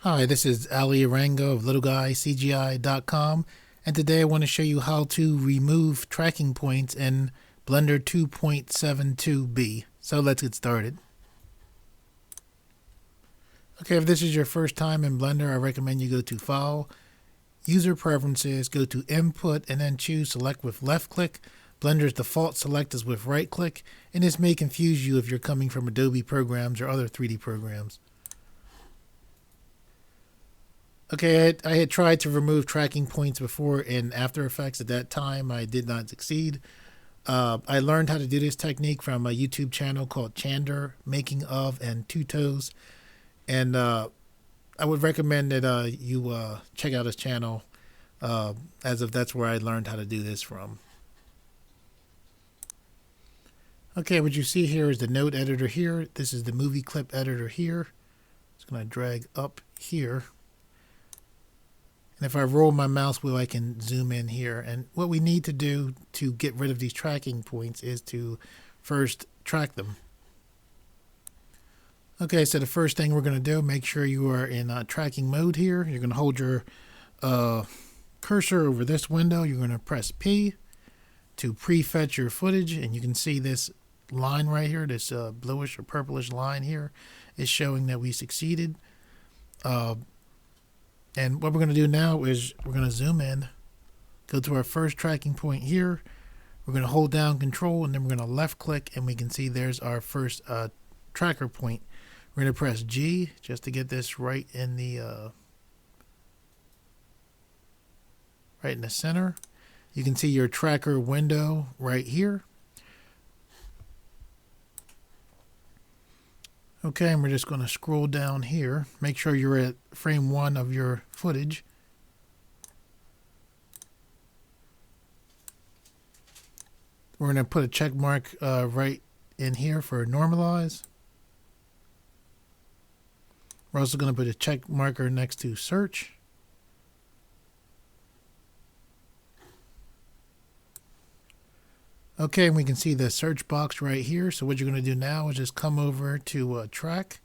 Hi, this is Alimayo of LittleGuyCGI.com, and today I want to show you how to remove tracking points in Blender 2.72b. So let's get started. Okay, if this is your first time in Blender, I recommend you go to File, User Preferences, go to Input, and then choose Select with left click. Blender's default select is with right click, and this may confuse you if you're coming from Adobe programs or other 3D programs. Okay, I had tried to remove tracking points before in After Effects. At that time, I did not succeed. I learned how to do this technique from a YouTube channel called Chander, Making of and Two Toes. And I would recommend that you check out his channel, as if that's where I learned how to do this from. Okay, what you see here is the node editor here. This is the movie clip editor here. It's going to drag up here. And if I roll my mouse wheel, I can zoom in here. And what we need to do to get rid of these tracking points is to first track them. Okay, so the first thing we're going to do, make sure you are in tracking mode here. You're going to hold your cursor over this window. You're going to press P to prefetch your footage. And you can see this line right here, this bluish or purplish line here is showing that we succeeded. And what we're going to do now is we're going to zoom in, go to our first tracking point here. We're going to hold down Control, and then we're going to left click, and we can see there's our first tracker point. We're going to press G just to get this right in the center. You can see your tracker window right here. Okay, and we're just going to scroll down here. Make sure you're at frame 1 of your footage. We're going to put a check mark right in here for normalize. We're also going to put a check marker next to search. Okay, and we can see the search box right here. So what you're going to do now is just come over to track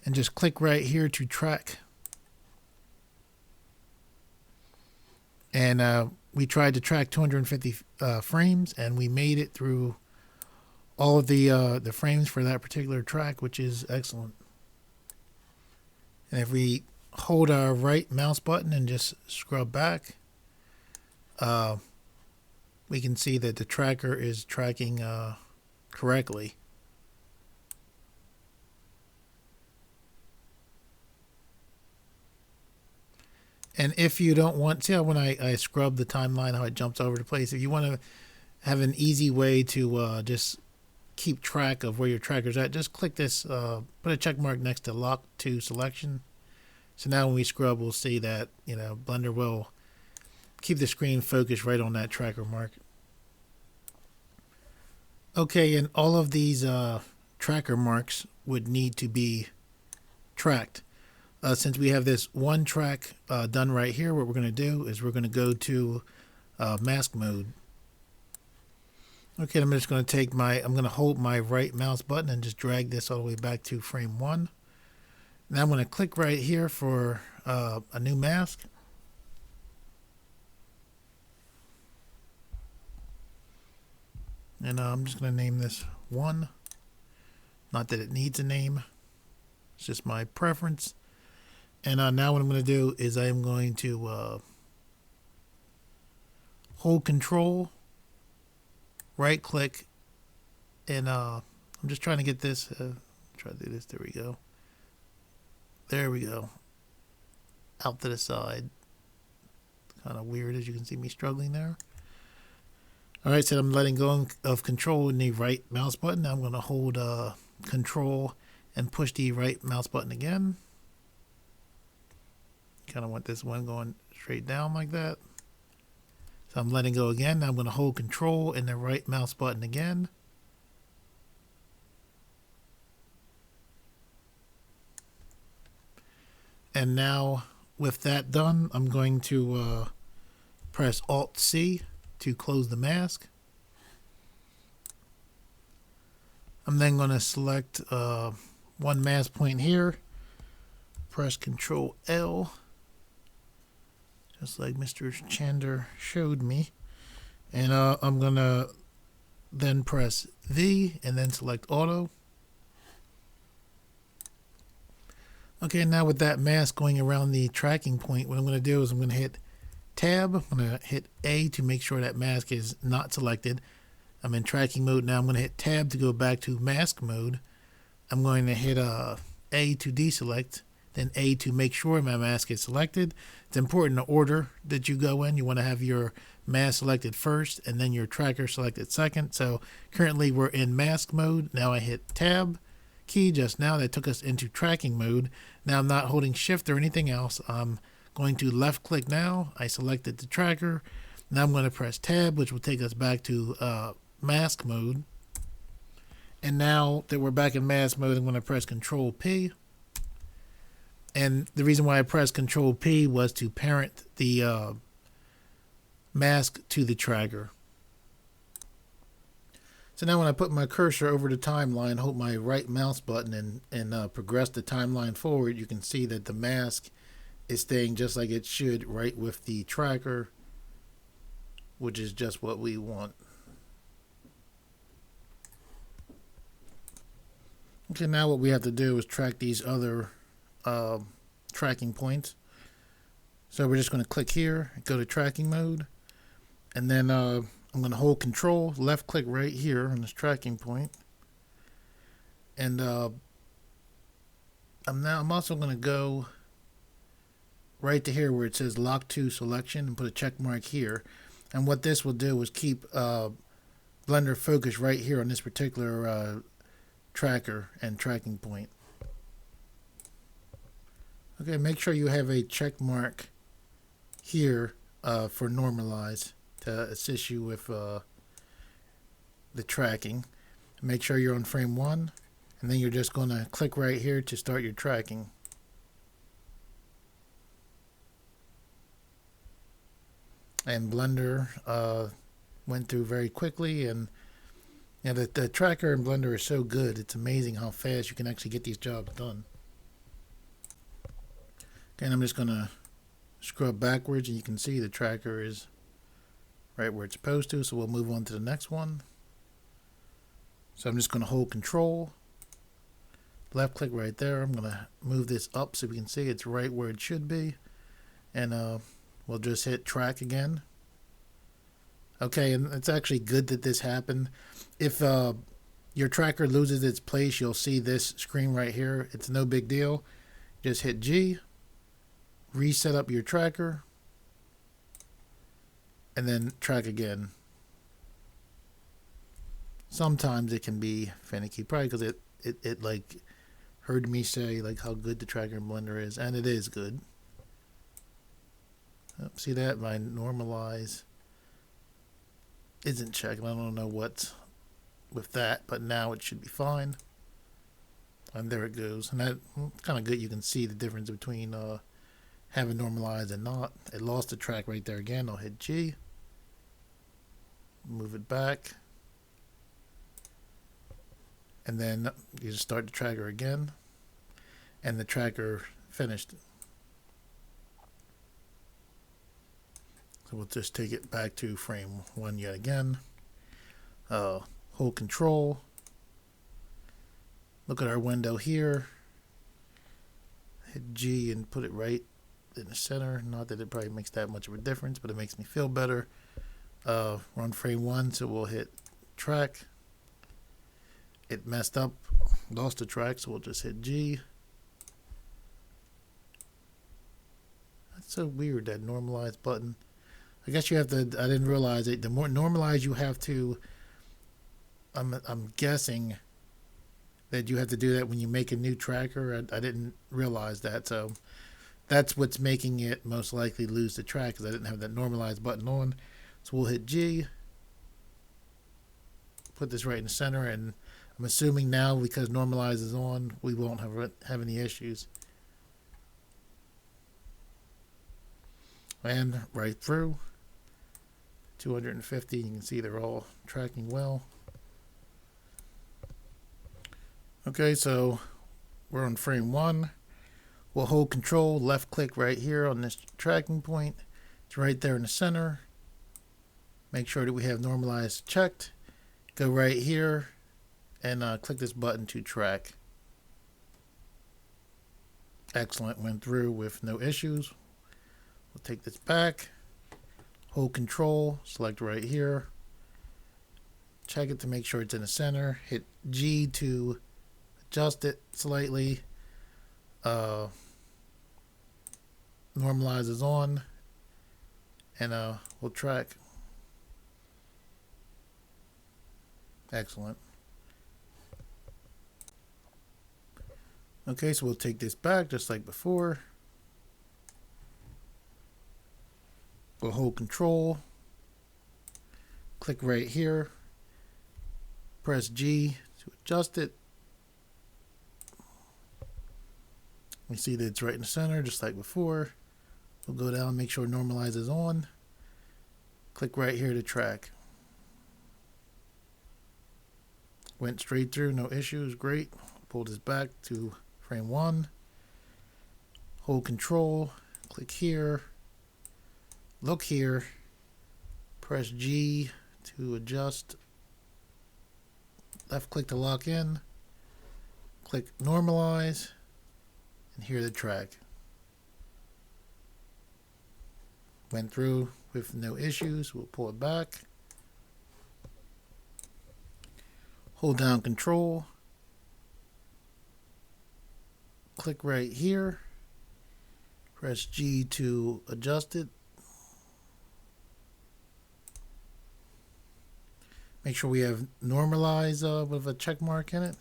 and just click right here to track. And we tried to track 250 frames, and we made it through all of the frames for that particular track, which is excellent. And if we hold our right mouse button and just scrub back, we can see that the tracker is tracking correctly. And if you don't want, see how when I scrub the timeline, how it jumps over to place, if you want to have an easy way to just keep track of where your tracker's at, just click this, put a check mark next to lock to selection. So now when we scrub, we'll see that, Blender will keep the screen focused right on that tracker mark. Okay, and all of these tracker marks would need to be tracked. Since we have this one track done right here, what we're going to do is we're going to go to mask mode. Okay, I'm just going to take I'm going to hold my right mouse button and just drag this all the way back to frame 1. Now I'm going to click right here for a new mask. And I'm just going to name this 1. Not that it needs a name. It's just my preference. And now what I'm going to do is I'm going to hold Control, right click, and I'm just trying to get this. Try to do this. There we go. There we go. Out to the side. Kind of weird, as you can see me struggling there. Alright, so I'm letting go of Control in the right mouse button. Now I'm going to hold Control and push the right mouse button again. Kind of want this one going straight down like that. So I'm letting go again. Now I'm going to hold Control and the right mouse button again. And now with that done, I'm going to press Alt-C to close the mask. I'm then going to select one mask point here, press Control L, just like Mr. Chander showed me. And I'm going to then press V and then select Auto. Okay, now with that mask going around the tracking point, what I'm going to do is I'm going to hit Tab. I'm going to hit A to make sure that mask is not selected. I'm in tracking mode now. I'm going to hit Tab to go back to mask mode. I'm going to hit A to deselect, then A to make sure my mask is selected. It's important the order that you go in. You want to have your mask selected first and then your tracker selected second. So currently we're in mask mode. Now I hit Tab key just now. That took us into tracking mode. Now I'm not holding shift or anything else. I'm going to left click now. I selected the tracker. Now I'm going to press Tab, which will take us back to mask mode. And now that we're back in mask mode, I'm going to press Control P. And the reason why I pressed Control P was to parent the mask to the tracker. So now when I put my cursor over the timeline, hold my right mouse button and progress the timeline forward, you can see that the mask is staying just like it should right with the tracker, which is just what we want. Okay, now what we have to do is track these other tracking points. So we're just going to click here, go to tracking mode, and then I'm going to hold Control, left click right here on this tracking point, and I'm also going to go right to here where it says Lock to Selection and put a check mark here. And what this will do is keep Blender focused right here on this particular tracker and tracking point. Okay, make sure you have a check mark here for normalize to assist you with the tracking. Make sure you're on frame 1, and then you're just going to click right here to start your tracking. And Blender went through very quickly, and you know, the tracker in Blender is so good. It's amazing how fast you can actually get these jobs done. Okay, and I'm just going to scrub backwards, and you can see the tracker is right where it's supposed to, so we'll move on to the next one. So I'm just going to hold Control, left click right there. I'm going to move this up so we can see it's right where it should be, and we'll just hit track again. Okay, and it's actually good that this happened. If your tracker loses its place, you'll see this screen right here. It's no big deal. Just hit G, reset up your tracker, and then track again. Sometimes it can be finicky, probably because it like heard me say like how good the tracker in Blender is, and it is good. Oh, see that? My normalize isn't checked. I don't know what's with that, but now it should be fine. And there it goes. And that kind of good. You can see the difference between having normalized and not. It lost the track right there again. I'll hit G. Move it back. And then you just start the tracker again. And the tracker finished. So we'll just take it back to frame 1 yet again. Hold Control. Look at our window here. Hit G and put it right in the center. Not that it probably makes that much of a difference, but it makes me feel better. We're on frame 1, so we'll hit track. It messed up, lost the track, so we'll just hit G. That's so weird, that normalize button. I guess you have to, I didn't realize it. The more normalize you have to, I'm guessing that you have to do that when you make a new tracker. I didn't realize that. So that's what's making it most likely lose the track, because I didn't have that normalize button on. So we'll hit G. Put this right in the center, and I'm assuming now because normalize is on, we won't have any issues. And right through 250, you can see they're all tracking well. Okay, so we're on frame 1. We'll hold control, left click right here on this tracking point. It's right there in the center. Make sure that we have normalize checked. Go right here and click this button to track. Excellent, went through with no issues. We'll take this back, hold control, select right here. Check it to make sure it's in the center. Hit G to adjust it slightly. Normalize is on, and we'll track. Excellent. Okay, so we'll take this back just like before. We'll hold control, click right here, press G to adjust it. We see that it's right in the center just like before. We'll go down, make sure normalize is on. Click right here to track. Went straight through, no issues, great. Pull this back to frame 1. Hold control, click here, look here, press G to adjust. Left click to lock in, click normalize, and here the track. Went through with no issues. We'll pull it back. Hold down control. Click right here. Press G to adjust it. Make sure we have normalize with a check mark in it.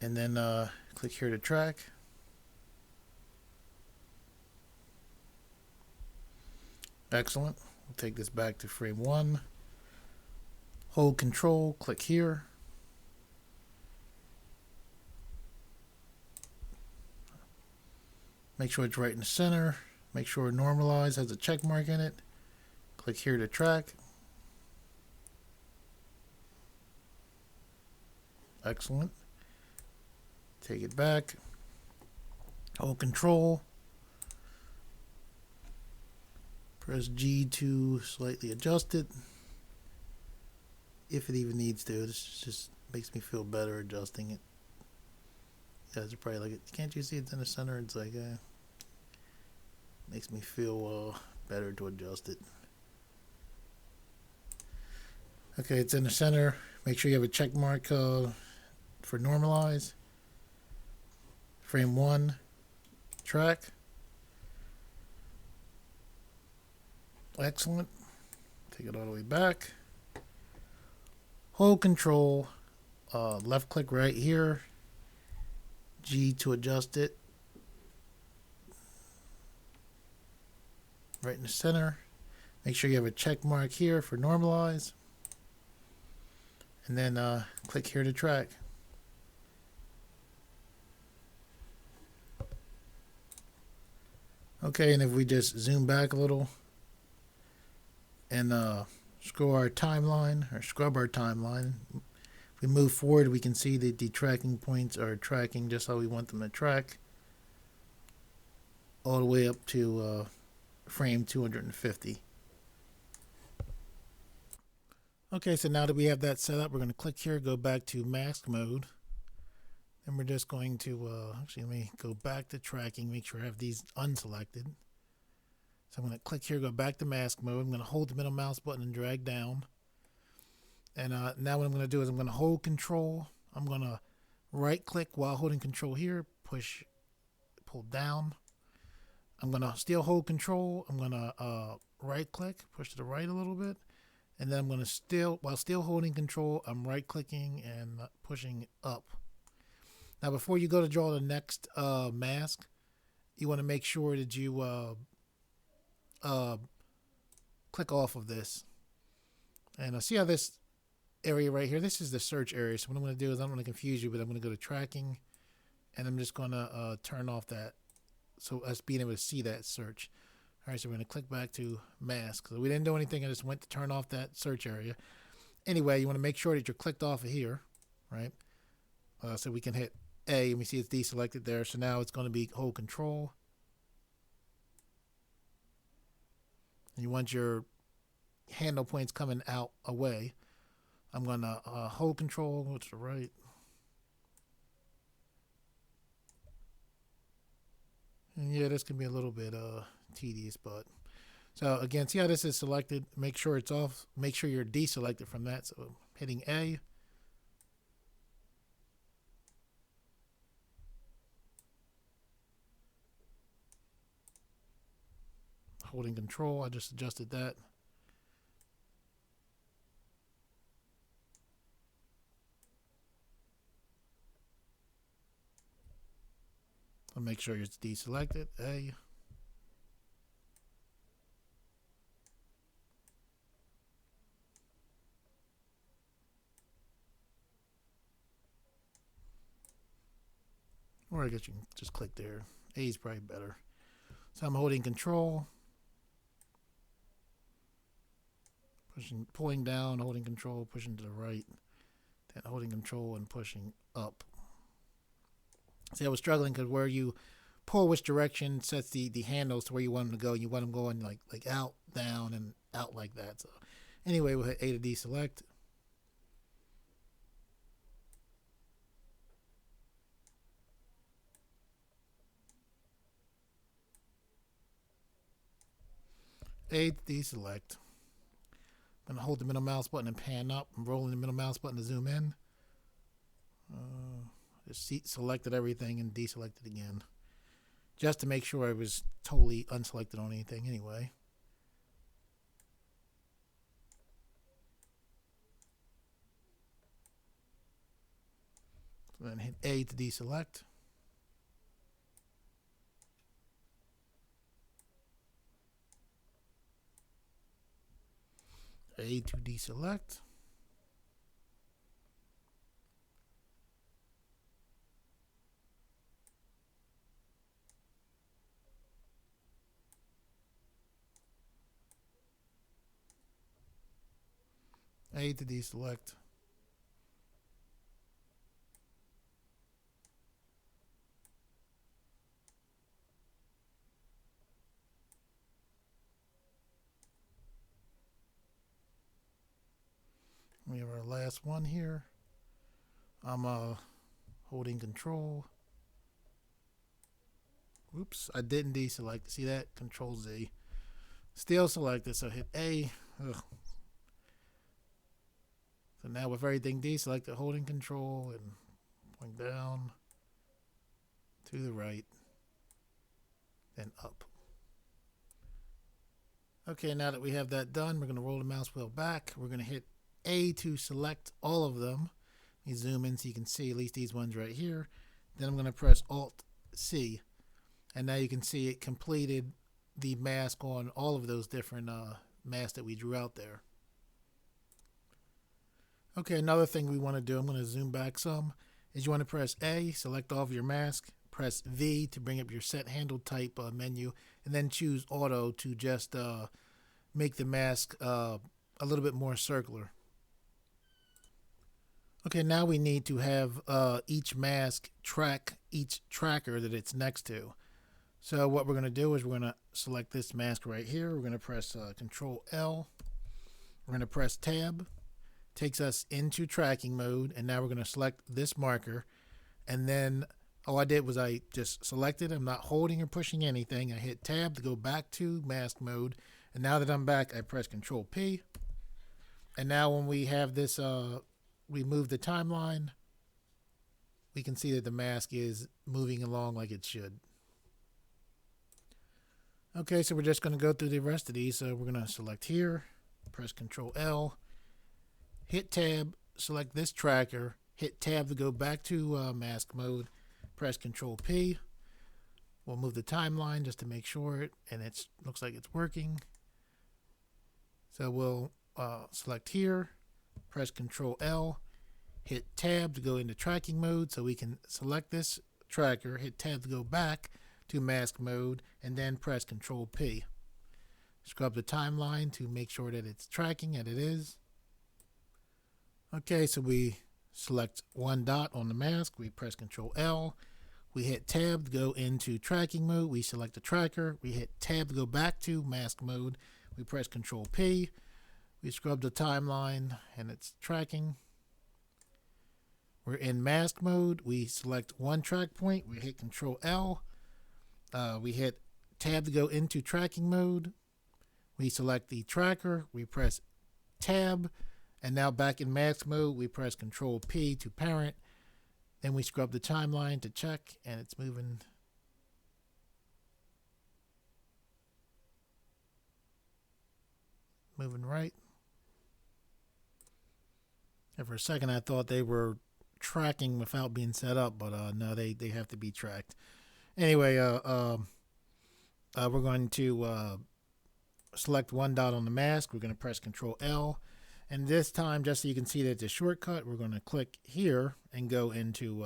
And then click here to track. Excellent. We'll take this back to frame 1. Hold control, click here. Make sure it's right in the center. Make sure normalize has a check mark in it. Click here to track. Excellent. Take it back. Hold control. Press G to slightly adjust it. If it even needs to. This just makes me feel better adjusting it. You guys are probably like, can't you see it's in the center? It's like, makes me feel better to adjust it. Okay, it's in the center. Make sure you have a check mark for normalize. Frame 1, track. Excellent. Take it all the way back. Hold control, left click right here. G to adjust it. Right in the center. Make sure you have a check mark here for normalize. And then click here to track. Okay, and if we just zoom back a little and scroll our timeline or scrub our timeline, if we move forward, we can see that the tracking points are tracking just how we want them to track, all the way up to frame 250. Okay, so now that we have that set up, we're going to click here, go back to mask mode. And we're just going to, actually let me go back to tracking, make sure I have these unselected. So I'm going to click here, go back to mask mode. I'm going to hold the middle mouse button and drag down. And now what I'm going to do is I'm going to hold control. I'm going to right click while holding control here, push, pull down. I'm going to still hold control. I'm going to right click, push to the right a little bit. And then I'm going to while still holding control, I'm right clicking and pushing up. Now, before you go to draw the next mask, you want to make sure that you click off of this. And see how this area right here, this is the search area. So what I'm going to do is, I don't want to confuse you, but I'm going to go to tracking, and I'm just going to turn off that, so us being able to see that search. All right, so we're going to click back to mask. So we didn't do anything. I just went to turn off that search area. Anyway, you want to make sure that you're clicked off of here, right? So we can hit A, and we see it's deselected there. So now it's going to be hold control. And you want your handle points coming out away. I'm going to hold control, go to the right. And yeah, this can be a little bit tedious, but so again, see how this is selected? Make sure it's off. Make sure you're deselected from that. So hitting A. Holding control. I just adjusted that. I'll make sure it's deselected. A. Or I guess you can just click there. A is probably better. So I'm holding control. Pushing, pulling down, holding control, pushing to the right. Then holding control and pushing up. See, I was struggling because where you pull which direction sets the handles to where you want them to go. You want them going like out, down, and out like that. So anyway, we'll hit A to deselect. A to deselect. I'm going to hold the middle mouse button and pan up. I'm rolling the middle mouse button to zoom in. Just selected everything and deselected again. Just to make sure I was totally unselected on anything anyway. So then hit A to deselect. A to deselect. A to deselect. We have our last one here. I'm holding control. Oops, I didn't deselect. See that? Control Z. Still selected, so hit A. Ugh. So now with everything deselected, holding control and going down to the right, then up. Okay, now that we have that done, we're going to roll the mouse wheel back. We're going to hit A to select all of them. Let me zoom in so you can see at least these ones right here. Then I'm going to press Alt C. And now you can see it completed the mask on all of those different masks that we drew out there. Okay, another thing we want to do, I'm going to zoom back some, is you want to press A, select all of your mask, press V to bring up your set handle type menu, and then choose auto to just make the mask a little bit more circular. Okay, now we need to have each mask track each tracker that it's next to. So what we're going to do is we're going to select this mask right here. We're going to press Control L. We're going to press Tab. Takes us into tracking mode, and now we're going to select this marker, and then all I did was I just selected. I'm not holding or pushing anything. I hit Tab to go back to mask mode, and now that I'm back, I press Control P, and now when we have this we move the timeline, we can see that the mask is moving along like it should. Okay, so we're just going to go through the rest of these. So we're going to select here, press Control L, hit Tab, select this tracker, hit Tab to go back to mask mode, press Control P. We'll move the timeline just to make sure and it looks like it's working. So we'll select here, press Control L, hit Tab to go into tracking mode so we can select this tracker, hit Tab to go back to mask mode, and then press Control P. Scrub the timeline to make sure that it's tracking, and it is. Okay, so we select one dot on the mask, we press Control L. We hit tab to go into tracking mode. We select the tracker. We hit tab to go back to mask mode. We press Control P. We scrub the timeline and it's tracking. We're in mask mode. We select one track point. We hit Control L. We hit tab to go into tracking mode. We select the tracker. We press tab. And now back in mask mode, we press Control P to parent. Then we scrub the timeline to check, and it's moving. Moving right. And for a second, I thought they were tracking without being set up, but no, they have to be tracked. Anyway, we're going to select one dot on the mask. We're going to press Control L. And this time, just so you can see that it's a shortcut, we're going to click here and go into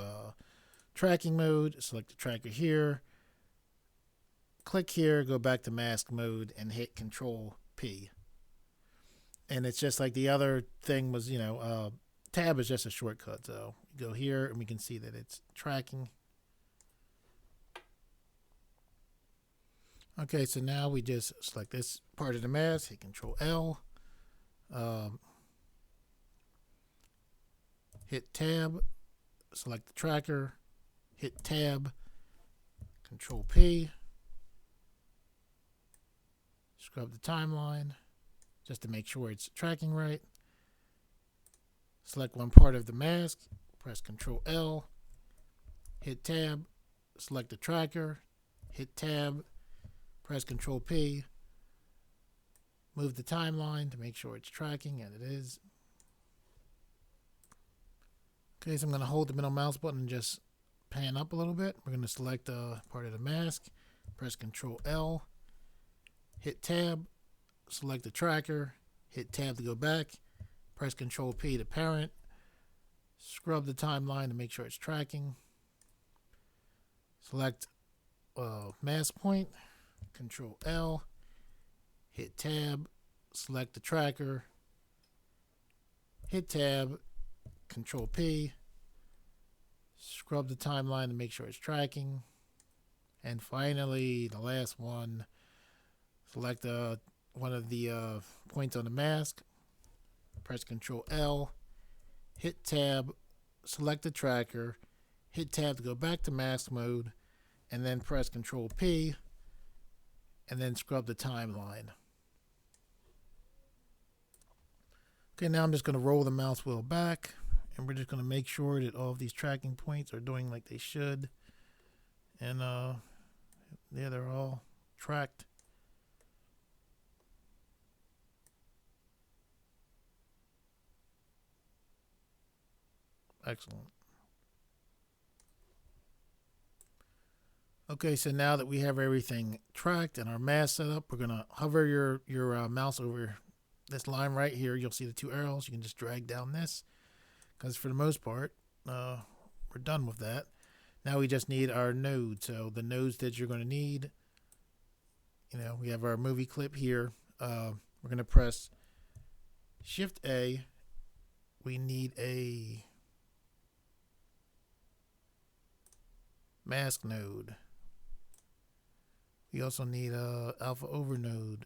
tracking mode. Select the tracker here. Click here, go back to mask mode, and hit Control P. And it's just like the other thing was, tab is just a shortcut. So you go here, and we can see that it's tracking. Okay, so now we just select this part of the mask, hit Control L. Hit tab, select the tracker, hit tab, Control P, scrub the timeline just to make sure it's tracking right. Select one part of the mask, press Control L, hit tab, select the tracker, hit tab, press Control P, move the timeline to make sure it's tracking, and it is. Okay, so I'm going to hold the middle mouse button and just pan up a little bit. We're going to select part of the mask, press Control L, hit tab, select the tracker, hit tab to go back, press Control P to parent, scrub the timeline to make sure it's tracking, select mask point, Control L, hit tab, select the tracker, hit tab, Control P, scrub the timeline to make sure it's tracking, and finally the last one, select one of the points on the mask, press Control L, hit tab, select the tracker, hit tab to go back to mask mode, and then press Control P, and then scrub the timeline. Okay, now I'm just going to roll the mouse wheel back. And we're just going to make sure that all of these tracking points are doing like they should. And yeah, they're all tracked. Excellent. Okay, so now that we have everything tracked and our mask set up, we're going to hover your mouse over this line right here. You'll see the two arrows. You can just drag down this. Because for the most part, we're done with that. Now we just need our node. So the nodes that you're going to need, we have our movie clip here. We're going to press Shift A. We need a mask node. We also need a alpha over node.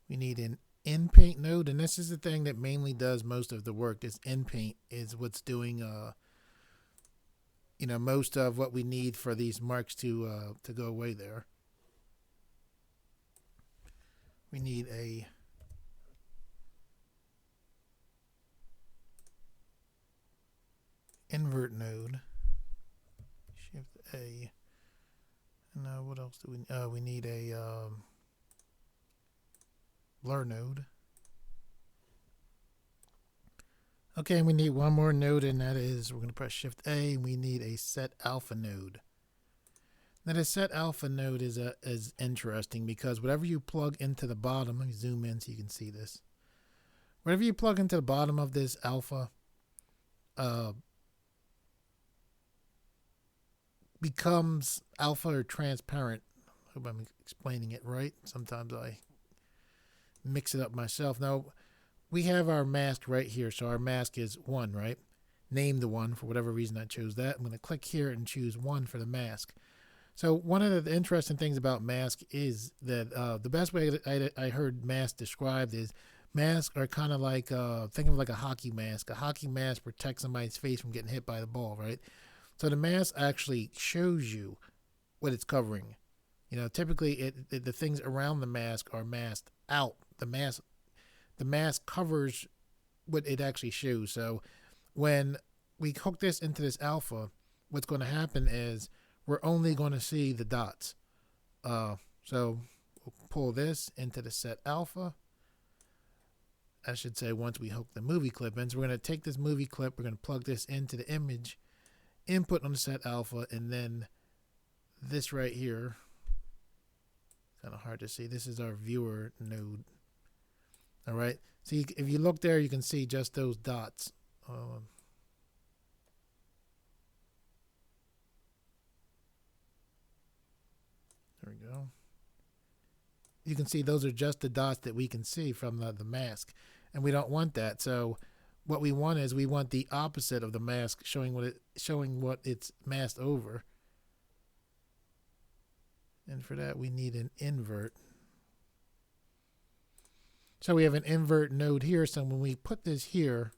We need an in-paint node, and this is the thing that mainly does most of the work. This in-paint is what's doing, most of what we need for these marks to go away there. We need a invert node. Shift A. And what else do we need a blur node. Okay, and we need one more node, and that is, we're going to press Shift A, and we need a set alpha node. Now the set alpha node is interesting because whatever you plug into the bottom, let me zoom in so you can see this. Whatever you plug into the bottom of this alpha becomes alpha or transparent. I hope I'm explaining it right. Sometimes I mix it up myself. Now, we have our mask right here. So our mask is 1, right? Name the 1 for whatever reason I chose that. I'm going to click here and choose 1 for the mask. So one of the interesting things about mask is that the best way that I heard mask described is masks are kind of like, think of like a hockey mask. A hockey mask protects somebody's face from getting hit by the ball, right? So the mask actually shows you what it's covering. You know, typically the things around the mask are masked out. The mask covers what it actually shows. So when we hook this into this alpha, what's going to happen is we're only going to see the dots. So we'll pull this into the set alpha. I should say once we hook the movie clip in. So we're going to take this movie clip, we're going to plug this into the image, input on the set alpha, and then this right here, kind of hard to see, this is our viewer node. All right, so if you look there, you can see just those dots. There we go. You can see those are just the dots that we can see from the mask, and we don't want that. So what we want is we want the opposite of the mask, showing what it's masked over. And for that we need an invert. So we have an invert node here. So when we put this here,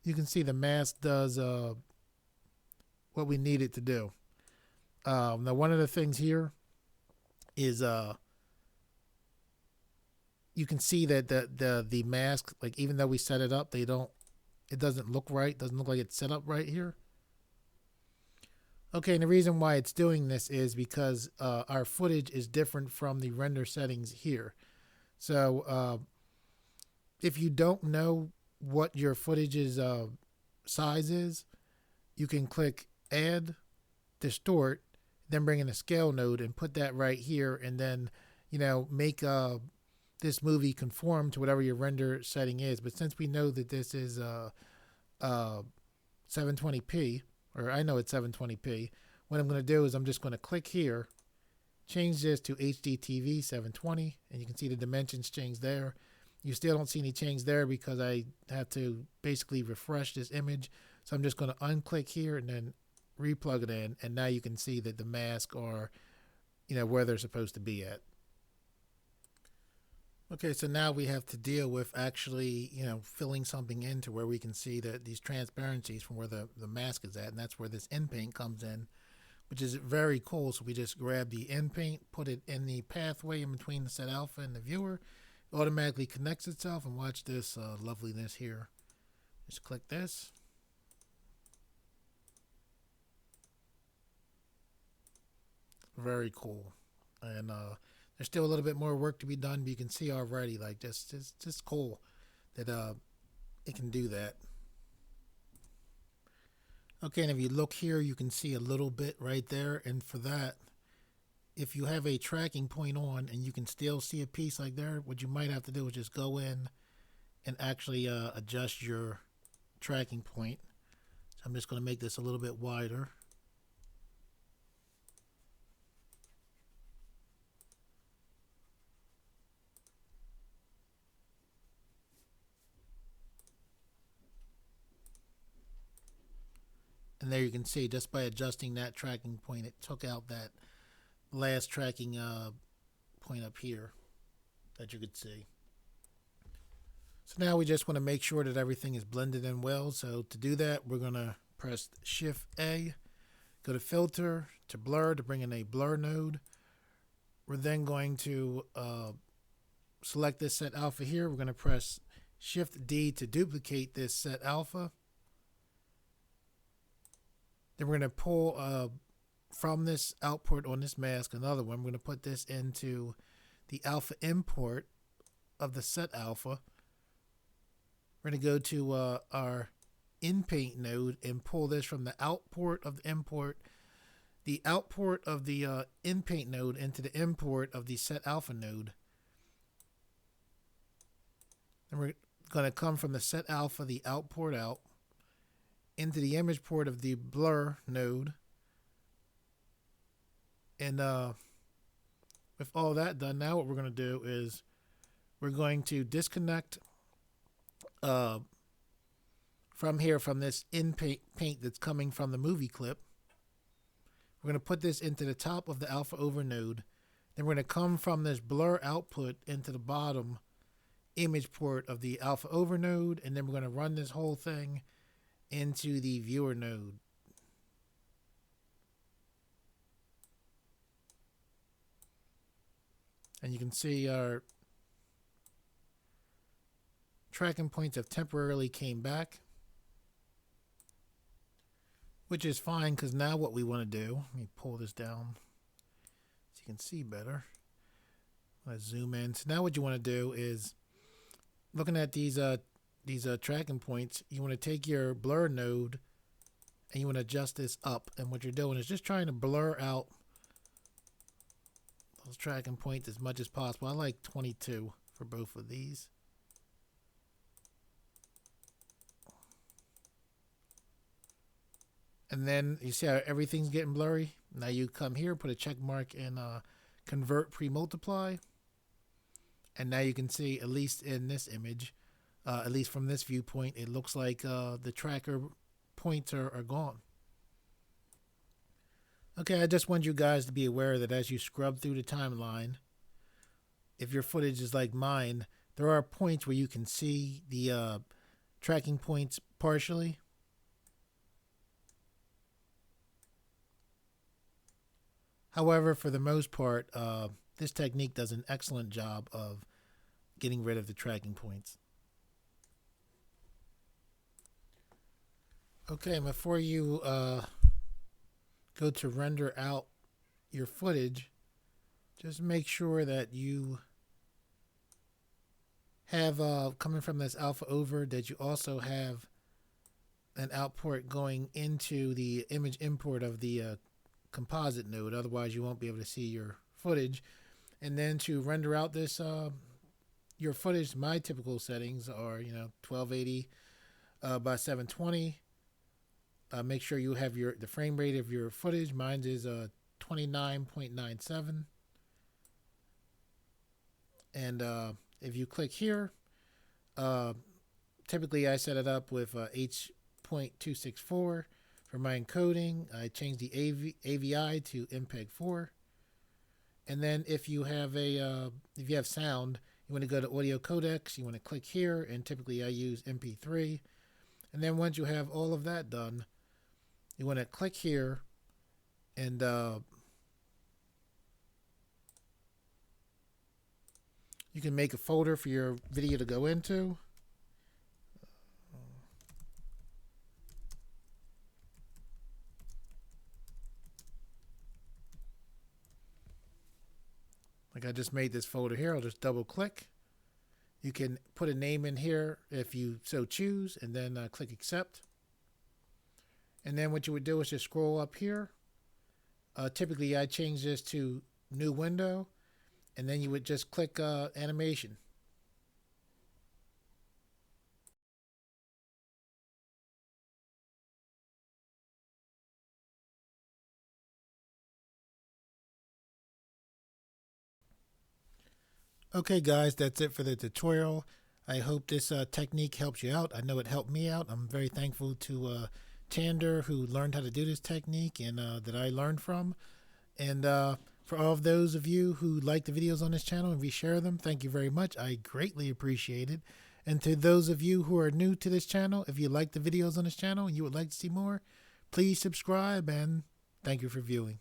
you can see the mask does what we need it to do. Now one of the things here is you can see that the mask, like even though we set it up, it doesn't look right. Doesn't look like it's set up right here. Okay, and the reason why it's doing this is because our footage is different from the render settings here. So if you don't know what your footage's size is, you can click Add, Distort, then bring in a scale node and put that right here, and then make this movie conform to whatever your render setting is. But since we know that this is 720p, or I know it's 720p, what I'm going to do is I'm just going to click here, change this to HDTV 720, and you can see the dimensions change there. You still don't see any change there because I have to basically refresh this image. So I'm just going to unclick here and then replug it in, and now you can see that the masks are, where they're supposed to be at. Okay, so now we have to deal with actually, filling something in to where we can see that these transparencies from where the mask is at, and that's where this in paint comes in, which is very cool. So we just grab the in paint, put it in the pathway in between the set alpha and the viewer. It automatically connects itself, and watch this loveliness here. Just click this. Very cool. And there's still a little bit more work to be done, but you can see already, like, just cool that it can do that. Okay, and if you look here, you can see a little bit right there. And for that, if you have a tracking point on and you can still see a piece like there, what you might have to do is just go in and actually adjust your tracking point. So I'm just going to make this a little bit wider. And there you can see, just by adjusting that tracking point, it took out that last tracking point up here that you could see. So now we just want to make sure that everything is blended in well. So to do that, we're going to press Shift A, go to Filter, to Blur, to bring in a blur node. We're then going to select this set alpha here. We're going to press Shift D to duplicate this set alpha. Then we're going to pull from this output on this mask another one. We're going to put this into the alpha import of the set alpha. We're going to go to our in-paint node and pull this from the output of the import, the output of the in-paint node into the import of the set alpha node. And we're going to come from the set alpha, the output out, into the image port of the blur node, and with all that done, now what we're going to do is we're going to disconnect uh, from here, from this in paint that's coming from the movie clip. We're going to put this into the top of the alpha over node. Then we're going to come from this blur output into the bottom image port of the alpha over node, and then we're going to run this whole thing into the viewer node. And you can see our tracking points have temporarily came back, which is fine, because now what we want to do, let me pull this down so you can see better. Let's zoom in. So now what you want to do is, looking at these tracking points, you want to take your blur node and you want to adjust this up. And what you're doing is just trying to blur out those tracking points as much as possible. I like 22 for both of these. And then you see how everything's getting blurry. Now you come here, put a check mark and convert pre-multiply. And now you can see, at least in this image, at least from this viewpoint, it looks like the tracker points are gone. Okay, I just want you guys to be aware that as you scrub through the timeline, if your footage is like mine, there are points where you can see the tracking points partially. However, for the most part, this technique does an excellent job of getting rid of the tracking points. Okay, before you go to render out your footage, just make sure that you have, coming from this alpha over, that you also have an output going into the image import of the composite node. Otherwise you won't be able to see your footage. And then to render out this your footage, my typical settings are 1280 by 720. Make sure you have the frame rate of your footage. Mine is 29.97. And if you click here, typically I set it up with H.264 for my encoding. I changed the AVI to MPEG-4. And then if you have if you have sound, you want to go to audio codecs, you want to click here, and typically I use MP3. And then once you have all of that done, you want to click here and you can make a folder for your video to go into. Like I just made this folder here. I'll just double click. You can put a name in here if you so choose, and then click accept. And then what you would do is just scroll up here. Typically I change this to new window, and then you would just click animation. Okay guys, that's it for the tutorial. I hope this technique helps you out. I know it helped me out. I'm very thankful to Tander, who learned how to do this technique and that I learned from. And for all of those of you who like the videos on this channel and reshare them, thank you very much. I greatly appreciate it. And to those of you who are new to this channel, if you like the videos on this channel and you would like to see more, please subscribe, and thank you for viewing.